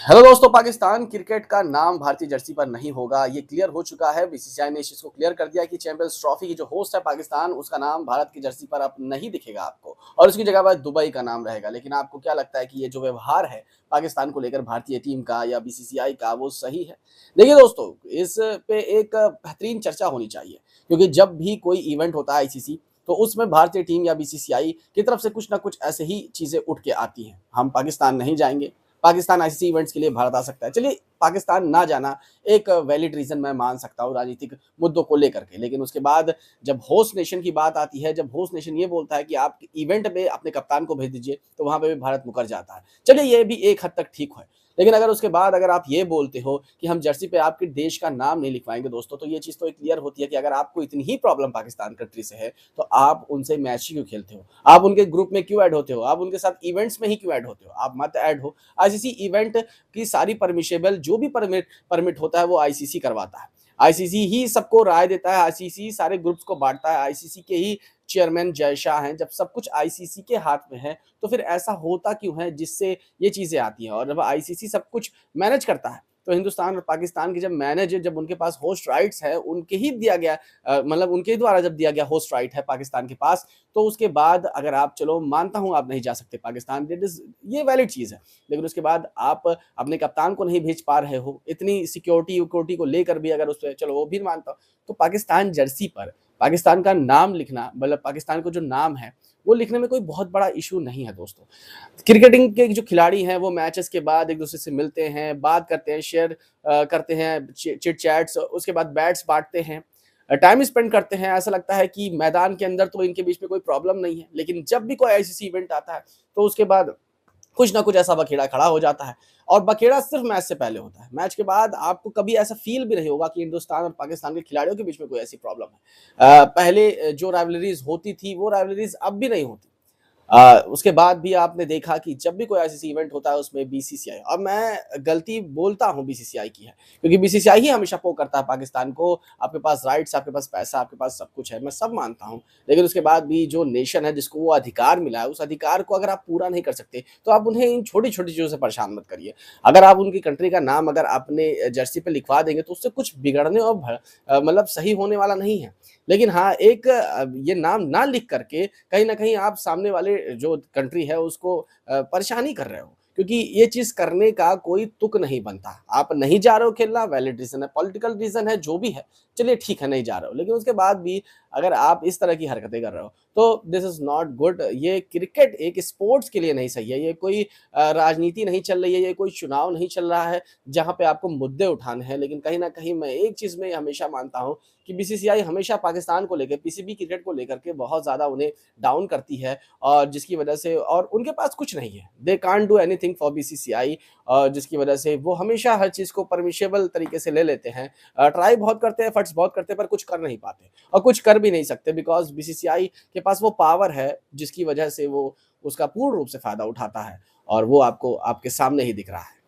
Hello दोस्तों, Pakistan cricket का नाम भारतीय जर्सी पर नहीं होगा, ये क्लियर हो चुका है। बीसीसीआई ने इस चीज को क्लियर कर दिया कि चैंपियंस ट्रॉफी की जो होस्ट है पाकिस्तान, उसका नाम भारत की जर्सी पर अब नहीं दिखेगा आपको और उसकी जगह पर दुबई का नाम रहेगा। लेकिन आपको क्या लगता है कि ये जो व्यवहार है पाकिस्तान को लेकर भारतीय टीम का या बीसीसीआई का, वो सही है? देखिए दोस्तों, इस पे एक बेहतरीन चर्चा होनी चाहिए, क्योंकि जब भी कोई इवेंट होता है आईसीसी, तो उसमें भारतीय टीम या बीसीसीआई की तरफ से कुछ ना कुछ ऐसे ही चीजें उठ के आती हैं। हम पाकिस्तान नहीं जाएंगे, पाकिस्तान आईसीसी इवेंट्स के लिए भारत आ सकता है। चलिए, पाकिस्तान ना जाना एक वैलिड रीजन मैं मान सकता हूँ राजनीतिक मुद्दों को लेकर के, लेकिन उसके बाद जब होस्ट नेशन की बात आती है, जब होस्ट नेशन ये बोलता है कि आप इवेंट में अपने कप्तान को भेज दीजिए, तो वहां पे भी भारत मुकर जाता है। चलिए, ये भी एक हद तक ठीक है। लेकिन अगर उसके बाद अगर आप ये बोलते हो कि हम जर्सी पे आपके देश का नाम नहीं लिखवाएंगे दोस्तों, तो ये चीज तो क्लियर होती है कि अगर आपको इतनी ही प्रॉब्लम पाकिस्तान कंट्री से है, तो आप उनसे मैच ही क्यों खेलते हो? आप उनके ग्रुप में क्यों ऐड होते हो? आप उनके साथ इवेंट्स में ही क्यों ऐड होते हो? आप मत ऐड हो। आईसीसी इवेंट की सारी परमिशेबल जो भी परमिट परमिट होता है, वो आईसीसी करवाता है। आईसीसी ही सबको राय देता है, आईसीसी सारे ग्रुप्स को बांटता है, आईसीसी के ही चेयरमैन जय शाह हैं। जब सब कुछ आईसीसी के हाथ में है, तो फिर ऐसा होता क्यों है जिससे ये चीजें आती हैं? और जब आईसीसी सब कुछ मैनेज करता है, तो हिंदुस्तान और पाकिस्तान की जब उनके पास होस्ट राइट्स है, उनके ही दिया गया मतलब उनके ही द्वारा जब दिया गया होस्ट राइट है पाकिस्तान के पास, तो उसके बाद अगर आप, चलो मानता हूं आप नहीं जा सकते पाकिस्तान, ये वैलिड चीज है। लेकिन उसके बाद आप अपने कप्तान को नहीं भेज पा रहे हो, इतनी सिक्योरिटी सिक्योरिटी को लेकर भी, अगर उस पर चलो वो भी मानता हूं, तो पाकिस्तान जर्सी पर पाकिस्तान का नाम लिखना, मतलब पाकिस्तान को जो नाम है वो लिखने में कोई बहुत बड़ा इशू नहीं है दोस्तों। क्रिकेटिंग के जो खिलाड़ी हैं, वो मैचेस के बाद एक दूसरे से मिलते हैं, बात करते हैं, शेयर करते हैं, चिट चैट्स, उसके बाद बैट्स बांटते हैं, टाइम स्पेंड करते हैं। ऐसा लगता है कि मैदान के अंदर तो इनके बीच में कोई प्रॉब्लम नहीं है, लेकिन जब भी कोई आईसीसी इवेंट आता है, तो उसके बाद कुछ ना कुछ ऐसा बखेड़ा खड़ा हो जाता है। और बखेड़ा सिर्फ मैच से पहले होता है, मैच के बाद आपको कभी ऐसा फील भी नहीं होगा कि हिंदुस्तान और पाकिस्तान के खिलाड़ियों के बीच में कोई ऐसी प्रॉब्लम है। पहले जो राइवलरीज होती थी, वो राइवलरीज अब भी नहीं होती। उसके बाद भी आपने देखा कि जब भी कोई आईसीसी इवेंट होता है, उसमें बीसीसीआई, और मैं गलती बोलता हूं बीसीसीआई की है, क्योंकि बीसीसीआई ही हमेशा पो करता है पाकिस्तान को, आपके पास राइट्स, आपके पास पैसा, आपके पास सब कुछ है, मैं सब मानता हूं। लेकिन उसके बाद भी जो नेशन है, जिसको वो अधिकार मिला है, उस अधिकार को अगर आप पूरा नहीं कर सकते, तो आप उन्हें इन छोटी छोटी चीजों से परेशान मत करिए। अगर आप उनकी कंट्री का नाम अगर अपने जर्सी पे लिखवा देंगे, तो उससे कुछ बिगड़ने और मतलब सही होने वाला नहीं है। लेकिन हाँ, एक ये नाम ना लिख करके कहीं ना कहीं आप सामने वाले जो कंट्री है उसको परेशानी कर रहे हो, क्योंकि ये चीज करने का कोई तुक नहीं बनता। आप नहीं जा रहे हो खेलना, वैलिड रीजन है, पॉलिटिकल रीजन है, जो भी है, चलिए ठीक है, नहीं जा रहे हो, लेकिन उसके बाद भी अगर आप इस तरह की हरकतें कर रहे हो, तो दिस इज नॉट गुड। ये क्रिकेट एक स्पोर्ट्स के लिए नहीं सही है। ये कोई राजनीति नहीं चल रही है, ये कोई चुनाव नहीं चल रहा है जहां पे आपको मुद्दे उठाने हैं। लेकिन कहीं ना कहीं मैं एक चीज में हमेशा मानता हूं कि बीसीसीआई हमेशा पाकिस्तान को लेकर, पीसीबी क्रिकेट को लेकर के बहुत ज्यादा उन्हें डाउन करती है, और जिसकी वजह से, और उनके पास कुछ नहीं है, they can't do anything for BCCI, जिसकी वजह से वो हमेशा हर चीज को परमिशेबल तरीके से ले लेते हैं। ट्राई बहुत करते हैं, एफर्ट्स बहुत करते हैं, पर कुछ कर नहीं पाते और कुछ कर भी नहीं सकते, बिकॉज बीसीसीआई के पास वो पावर है जिसकी वजह से वो उसका पूर्ण रूप से फायदा उठाता है, और वो आपको आपके सामने ही दिख रहा है।